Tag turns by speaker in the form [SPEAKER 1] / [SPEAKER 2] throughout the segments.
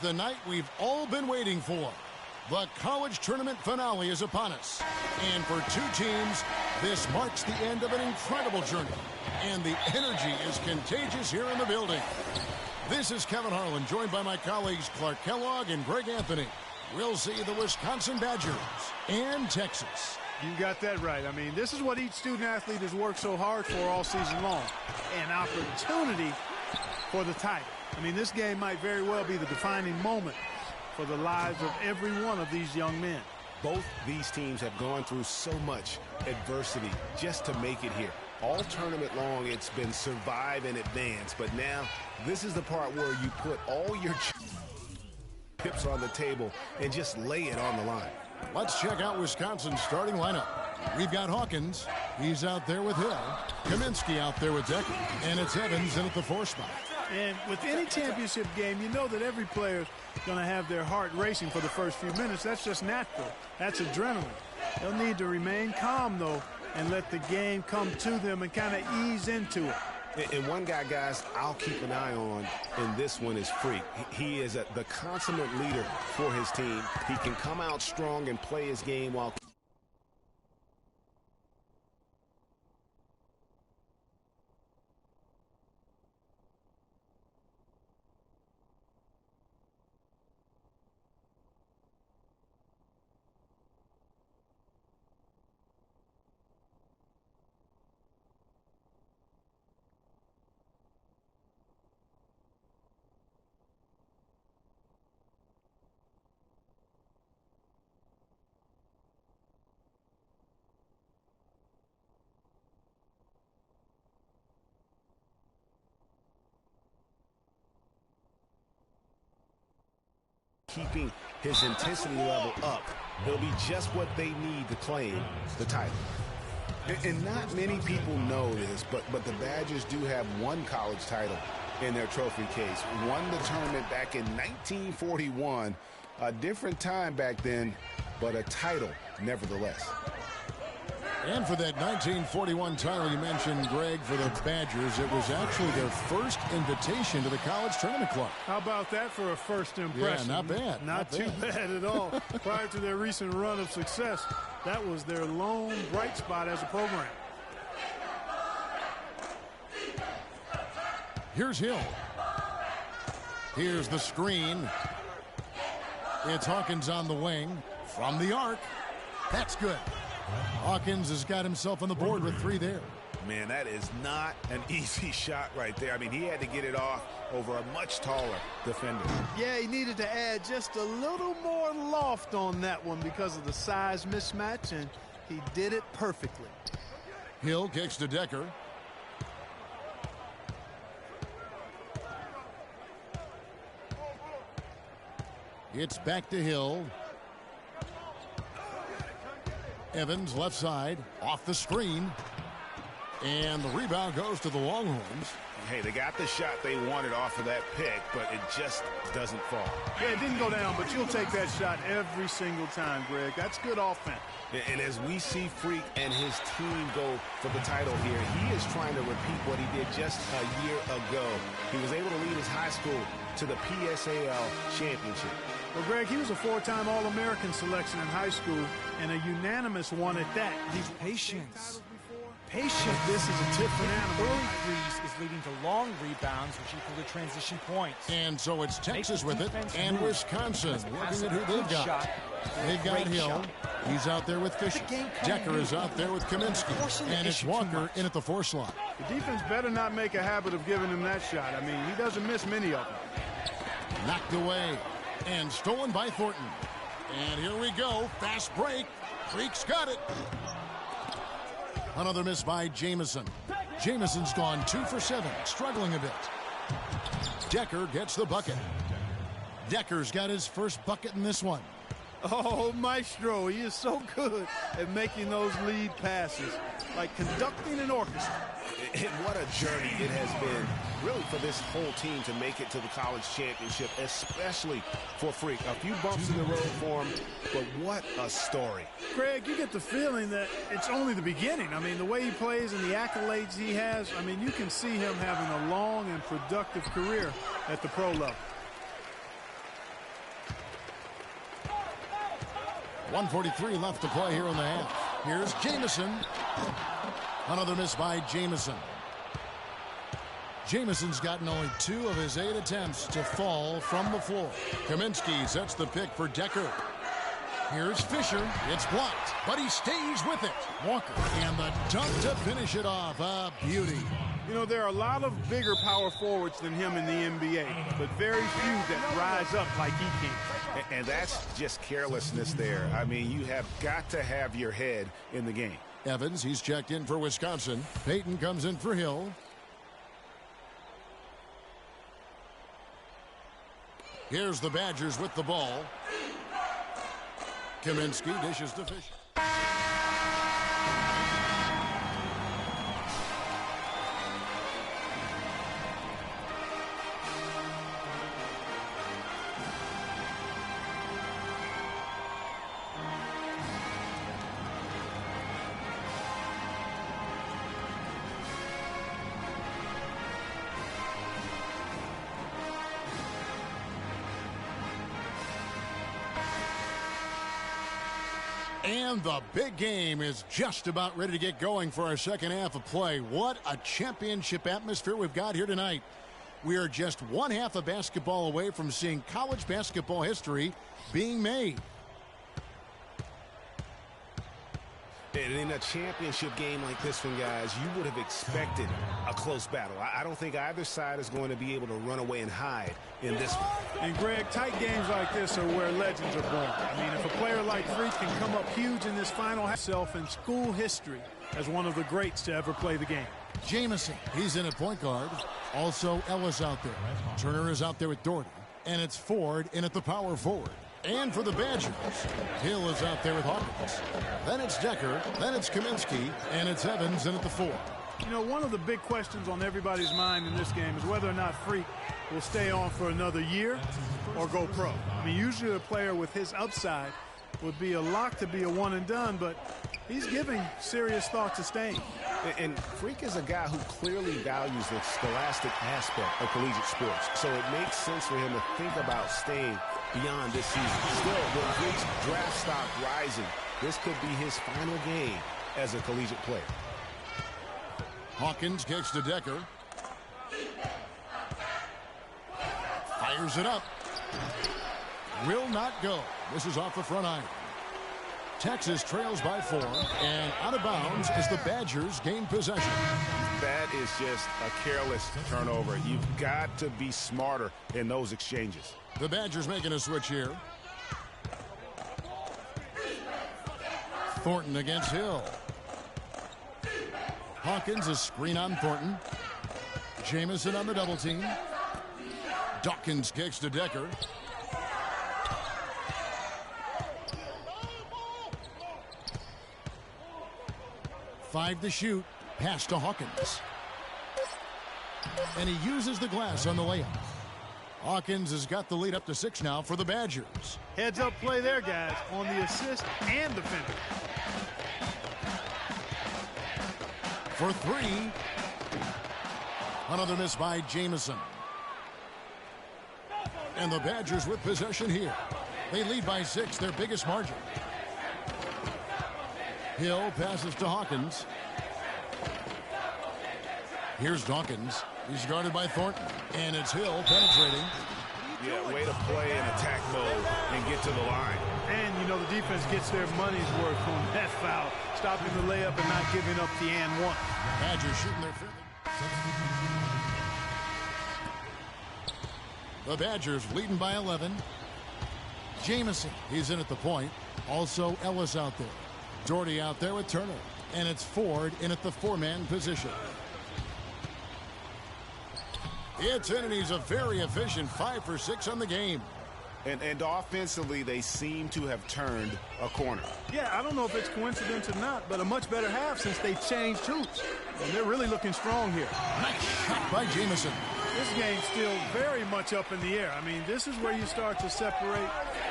[SPEAKER 1] The night we've all been waiting for. The college tournament finale is upon us. And for two teams, this marks the end of an incredible journey. And the energy is contagious here in the building. This is Kevin Harlan, joined by my colleagues Clark Kellogg and Greg Anthony. We'll see the Wisconsin Badgers and Texas.
[SPEAKER 2] You got that right. I mean, this is what each student athlete has worked so hard for all season long. An opportunity for the title. I mean, this game might very well be the defining moment for the lives of every one of these young men.
[SPEAKER 3] Both these teams have gone through so much adversity just to make it here. All tournament long, it's been survive and advance. But now, this is the part where you put all your chips on the table and just lay it on the line.
[SPEAKER 1] Let's check out Wisconsin's starting lineup. We've got Hawkins. He's out there with Hill. Kaminsky out there with Decker. And it's Evans in at the 4 spot.
[SPEAKER 2] And with any championship game, you know that every player is going to have their heart racing for the first few minutes. That's just natural. That's adrenaline. They'll need to remain calm, though, and let the game come to them and kind of ease into it.
[SPEAKER 3] And one guy, guys, I'll keep an eye on in this one is Freak. He is the consummate leader for his team. He can come out strong and play his game while keeping his intensity level up. It'll be just what they need to claim the title. And not many people know this, but the Badgers do have one college title in their trophy case. Won the tournament back in 1941. A different time back then, but a title nevertheless.
[SPEAKER 1] And for that 1941 title you mentioned, Greg, for the Badgers, it was actually their first invitation to the College Tournament Club.
[SPEAKER 2] How about that for a first impression?
[SPEAKER 1] Yeah, not bad.
[SPEAKER 2] Not too bad at all. Prior to their recent run of success, that was their lone bright spot as a program.
[SPEAKER 1] Here's Hill. Here's the screen. It's Hawkins on the wing from the arc. That's good. Hawkins has got himself on the board with 3 there.
[SPEAKER 3] Man, that is not an easy shot right there. I mean, he had to get it off over a much taller defender.
[SPEAKER 2] Yeah, he needed to add just a little more loft on that one because of the size mismatch, and he did it perfectly.
[SPEAKER 1] Hill kicks to Decker. It's back to Hill. Evans left side, off the screen, and the rebound goes to the Longhorns.
[SPEAKER 3] Hey, they got the shot they wanted off of that pick, but it just doesn't fall.
[SPEAKER 2] Yeah, it didn't go down, but you'll take that shot every single time, Greg. That's good offense.
[SPEAKER 3] And as we see Freak and his team go for the title here, he is trying to repeat what he did just a year ago. He was able to lead his high school to the PSAL championship.
[SPEAKER 2] Well, Greg, he was a 4-time All-American selection in high school and a unanimous one at that.
[SPEAKER 4] He's patience. Patience.
[SPEAKER 2] This is a different animal.
[SPEAKER 4] Early threes is leading to long rebounds, which equal to transition points.
[SPEAKER 1] And so it's Texas with it, and Wisconsin looking at who they've got. They've got Hill. He's out there with Fisher. Decker is out there with Kaminsky. And it's Walker in at the 4 slot.
[SPEAKER 2] The defense better not make a habit of giving him that shot. I mean, he doesn't miss many of them.
[SPEAKER 1] Knocked away and stolen by Thornton. And here we go. Fast break. Freak's got it. Another miss by Jamison. Jamison's gone 2 for 7, struggling a bit. Decker gets the bucket. Decker's got his first bucket in this one.
[SPEAKER 2] Oh, Maestro, he is so good at making those lead passes, like conducting an orchestra.
[SPEAKER 3] And what a journey it has been, really, for this whole team to make it to the college championship, especially for Freak. A few bumps in the road for him, but what a story.
[SPEAKER 2] Craig, you get the feeling that it's only the beginning. I mean, the way he plays and the accolades he has, I mean, you can see him having a long and productive career at the pro level.
[SPEAKER 1] 1:43 left to play here in the half. Here's Jamison. Another miss by Jamison. Jamison's gotten only 2 of his 8 attempts to fall from the floor. Kaminsky sets the pick for Decker. Here's Fisher. It's blocked, but he stays with it. Walker, and the dunk to finish it off. A beauty.
[SPEAKER 2] You know, there are a lot of bigger power forwards than him in the NBA, but very few that rise up like he can.
[SPEAKER 3] And that's just carelessness there. I mean, you have got to have your head in the game.
[SPEAKER 1] Evans, he's checked in for Wisconsin. Payton comes in for Hill. Here's the Badgers with the ball. Kaminsky dishes to Fisher. And the big game is just about ready to get going for our second half of play. What a championship atmosphere we've got here tonight. We are just one half of basketball away from seeing college basketball history being made.
[SPEAKER 3] And in a championship game like this one, guys, you would have expected a close battle. I don't think either side is going to be able to run away and hide in this one.
[SPEAKER 2] And, Greg, tight games like this are where legends are born. I mean, if a player like Freak can come up huge in this final half in school history as one of the greats to ever play the game.
[SPEAKER 1] Jamison, he's in at point guard. Also, Ellis out there. Turner is out there with Doherty. And it's Ford in at the power forward. And for the Badgers, Hill is out there with Hawkins. Then it's Decker, then it's Kaminsky, and it's Evans in at the 4.
[SPEAKER 2] You know, one of the big questions on everybody's mind in this game is whether or not Freak will stay on for another year or go pro. I mean, usually a player with his upside would be a lock to be a one and done, but he's giving serious thought to staying.
[SPEAKER 3] And Freak is a guy who clearly values the scholastic aspect of collegiate sports, so it makes sense for him to think about staying beyond this season. Still, with Freak's draft stock rising, this could be his final game as a collegiate player.
[SPEAKER 1] Hawkins kicks to Decker. Fires it up. Will not go. This is off the front iron. Texas trails by 4, and out of bounds as the Badgers gain possession.
[SPEAKER 3] That is just a careless turnover. You've got to be smarter in those exchanges.
[SPEAKER 1] The Badgers making a switch here. Thornton against Hill. Hawkins a screen on Thornton. Jamison on the double team. Dawkins kicks to Decker. Five to shoot. Pass to Hawkins. And he uses the glass on the layup. Hawkins has got the lead up to 6 now for the Badgers.
[SPEAKER 2] Heads up play there, guys, on the assist and the finish.
[SPEAKER 1] For 3. Another miss by Jamison. And the Badgers with possession here. They lead by 6, their biggest margin. Hill passes to Hawkins. Here's Dawkins. He's guarded by Thornton. And it's Hill penetrating.
[SPEAKER 3] Yeah, way to play in attack mode and get to the line.
[SPEAKER 2] And, you know, the defense gets their money's worth on that foul. Stopping the layup and not giving up the and one.
[SPEAKER 1] Badgers shooting their fifth. The Badgers leading by 11. Jamison, he's in at the point. Also Ellis out there. Doherty out there with Turner. And it's Ford in at the 4-man position. It's in, and he's a very efficient 5 for 6 on the game.
[SPEAKER 3] And offensively, they seem to have turned a corner.
[SPEAKER 2] Yeah, I don't know if it's coincidence or not, but a much better half since they changed hoops. And they're really looking strong here.
[SPEAKER 1] Nice shot by Jamison.
[SPEAKER 2] This game's still very much up in the air. I mean, this is where you start to separate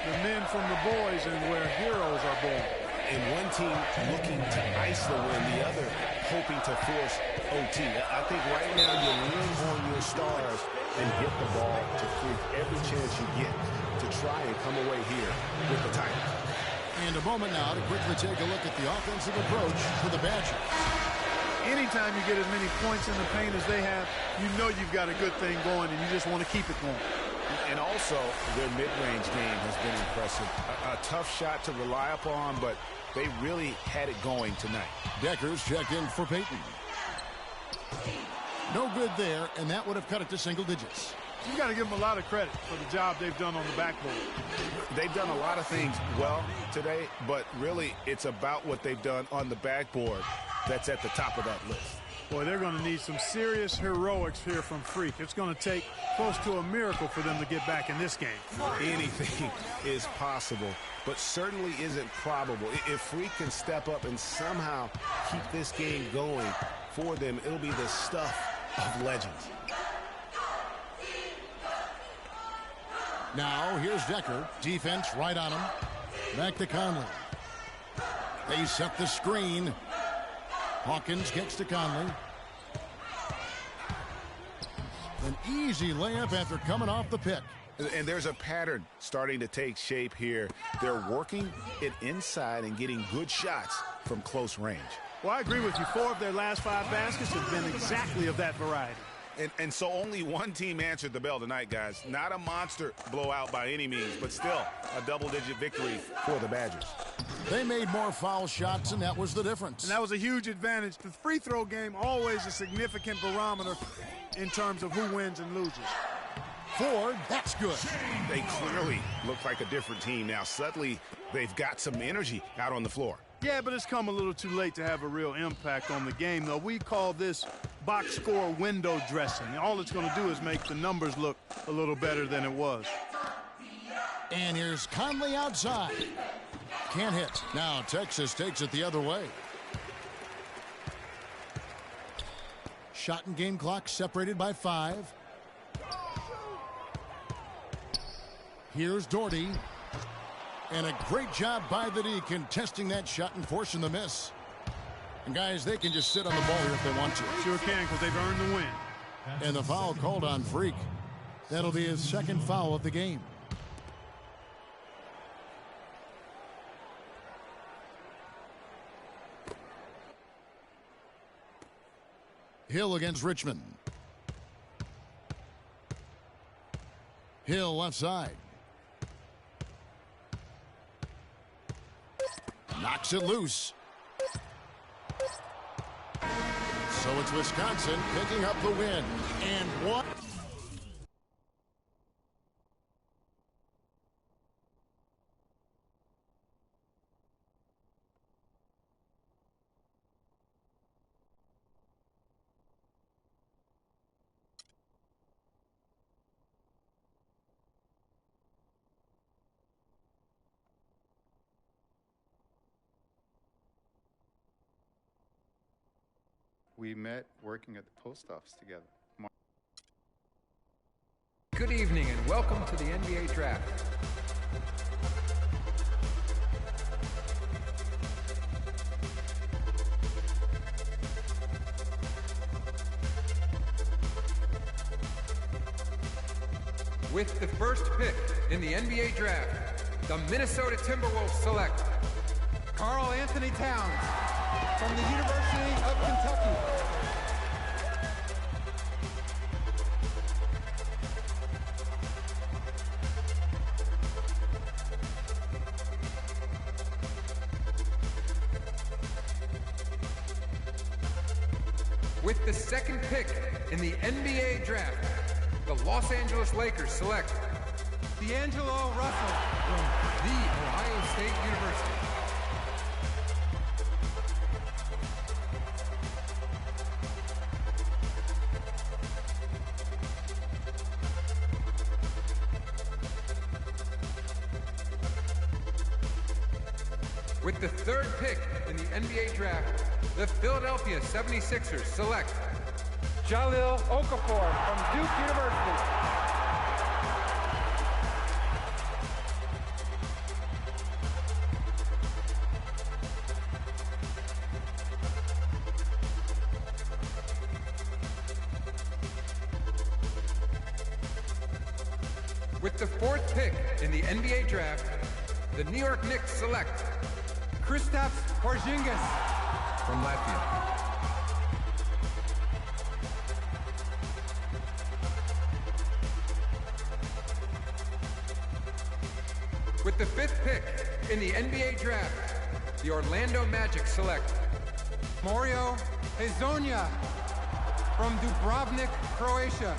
[SPEAKER 2] the men from the boys and where heroes are born.
[SPEAKER 3] And one team looking to ice the win, the other hoping to force OT. I think right now you lean on your stars and get the ball to Freak every chance you get to try and come away here with the title.
[SPEAKER 1] And a moment now to quickly take a look at the offensive approach for the Badgers.
[SPEAKER 2] Anytime you get as many points in the paint as they have, you know you've got a good thing going, and you just want to keep it going.
[SPEAKER 3] And also, their mid-range game has been impressive. A tough shot to rely upon, but they really had it going tonight.
[SPEAKER 1] Deckers check in for Peyton. No good there, and that would have cut it to single digits.
[SPEAKER 2] You've got to give them a lot of credit for the job they've done on the backboard.
[SPEAKER 3] They've done a lot of things well today, but really it's about what they've done on the backboard that's at the top of that list.
[SPEAKER 2] Boy, they're going to need some serious heroics here from Freak. It's going to take close to a miracle for them to get back in this game.
[SPEAKER 3] Anything is possible, but certainly isn't probable. If Freak can step up and somehow keep this game going for them, it'll be the stuff of legends.
[SPEAKER 1] Now, here's Decker. Defense right on him. Back to Conley. They set the screen. Hawkins gets to Conley. An easy layup after coming off the pick.
[SPEAKER 3] And there's a pattern starting to take shape here. They're working it inside and getting good shots from close range.
[SPEAKER 2] Well, I agree with you. 4 of their last 5 baskets have been exactly of that variety.
[SPEAKER 3] And so only one team answered the bell tonight, guys. Not a monster blowout by any means, but still a double-digit victory for the Badgers.
[SPEAKER 1] They made more foul shots, and that was the difference.
[SPEAKER 2] And that was a huge advantage. The free throw game, always a significant barometer in terms of who wins and loses.
[SPEAKER 1] Ford, that's good.
[SPEAKER 3] They clearly look like a different team now. Suddenly, they've got some energy out on the floor.
[SPEAKER 2] Yeah, but it's come a little too late to have a real impact on the game, though. We call this box score window dressing. All it's going to do is make the numbers look a little better than it was.
[SPEAKER 1] And here's Conley outside. Can't hit. Now Texas takes it the other way. Shot and game clock separated by 5. Here's Doherty. And a great job by the D contesting that shot and forcing the miss. And guys, they can just sit on the ball here if they want to.
[SPEAKER 2] Sure can, because they've earned the win.
[SPEAKER 1] And the foul called on Freak. That'll be his second foul of the game. Hill against Richmond. Hill left side. Knocks it loose. So it's Wisconsin picking up the win. And what?
[SPEAKER 5] We met working at the post office together.
[SPEAKER 6] Good evening and welcome to the NBA Draft. With the first pick in the NBA Draft, the Minnesota Timberwolves select Karl Anthony Towns from the University of Kentucky. With the second pick in the NBA Draft, the Los Angeles Lakers select D'Angelo Russell from The Ohio State University. With the third pick in the NBA Draft, the Philadelphia 76ers select Jahlil Okafor from Duke University. With the fourth pick in the NBA Draft, the New York Knicks select
[SPEAKER 4] Kristaps Porzingis.
[SPEAKER 6] from Latvia. With the 5th pick in the NBA draft, the Orlando Magic select
[SPEAKER 4] Mario Hezonja from Dubrovnik, Croatia.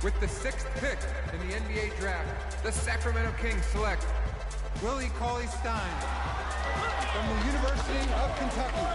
[SPEAKER 6] With the 6th pick in the NBA draft, the Sacramento Kings select
[SPEAKER 4] Willie Cauley-Stein from the University of Kentucky.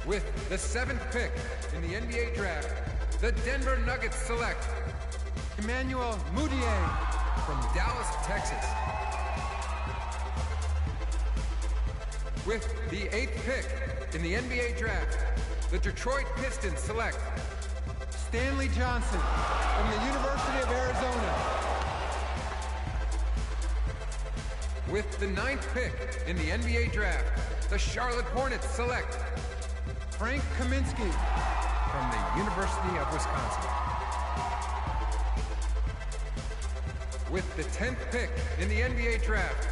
[SPEAKER 6] With the 7th pick in the NBA draft, the Denver Nuggets select
[SPEAKER 4] Emmanuel Mudiay
[SPEAKER 6] from Dallas, Texas. With the 8th pick in the NBA draft, the Detroit Pistons select
[SPEAKER 4] Stanley Johnson from the University of Arizona.
[SPEAKER 6] With the 9th pick in the NBA draft, the Charlotte Hornets select
[SPEAKER 4] Frank Kaminsky
[SPEAKER 6] from the University of Wisconsin. With the 10th pick in the NBA draft,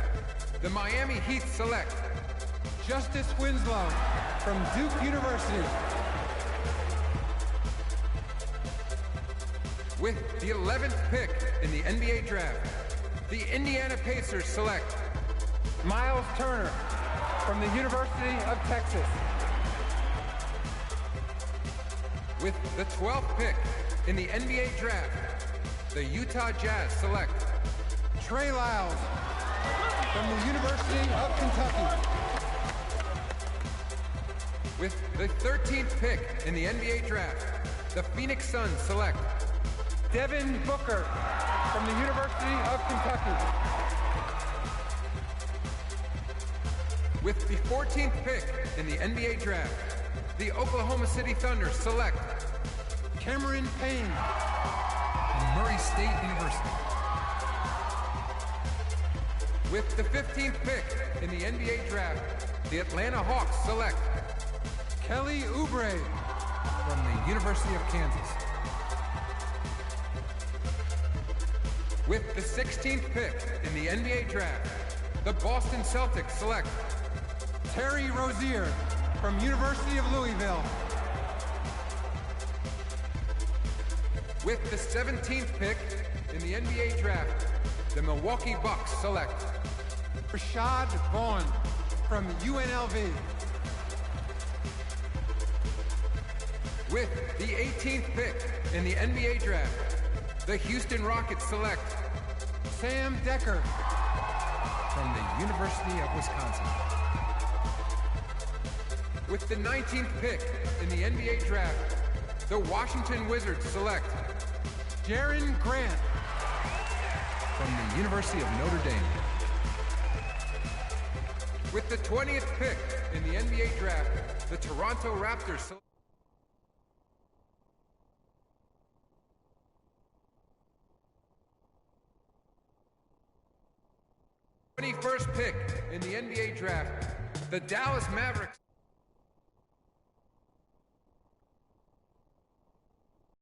[SPEAKER 6] the Miami Heat select
[SPEAKER 4] Justice Winslow from Duke University.
[SPEAKER 6] With the 11th pick in the NBA draft, the Indiana Pacers select
[SPEAKER 4] Miles Turner from the University of Texas.
[SPEAKER 6] With the 12th pick in the NBA draft, the Utah Jazz select
[SPEAKER 4] Trey Lyles from the University of Kentucky.
[SPEAKER 6] With the 13th pick in the NBA draft, the Phoenix Suns select
[SPEAKER 4] Devin Booker from the University of Kentucky.
[SPEAKER 6] With the 14th pick in the NBA draft, the Oklahoma City Thunder select
[SPEAKER 4] Cameron Payne
[SPEAKER 6] from Murray State University. With the 15th pick in the NBA draft, the Atlanta Hawks select
[SPEAKER 4] Kelly Oubre
[SPEAKER 6] from the University of Kansas. With the 16th pick in the NBA draft, the Boston Celtics select
[SPEAKER 4] Terry Rozier from University of Louisville.
[SPEAKER 6] With the 17th pick in the NBA draft, the Milwaukee Bucks select
[SPEAKER 4] Rashad Vaughn from UNLV.
[SPEAKER 6] With the 18th pick in the NBA draft, the Houston Rockets select
[SPEAKER 4] Sam Decker
[SPEAKER 6] from the University of Wisconsin. With the 19th pick in the NBA draft, the Washington Wizards select
[SPEAKER 4] Jaren Grant
[SPEAKER 6] from the University of Notre Dame. With the 20th pick in the NBA draft, the Toronto Raptors select 21st pick in the NBA draft, the Dallas Mavericks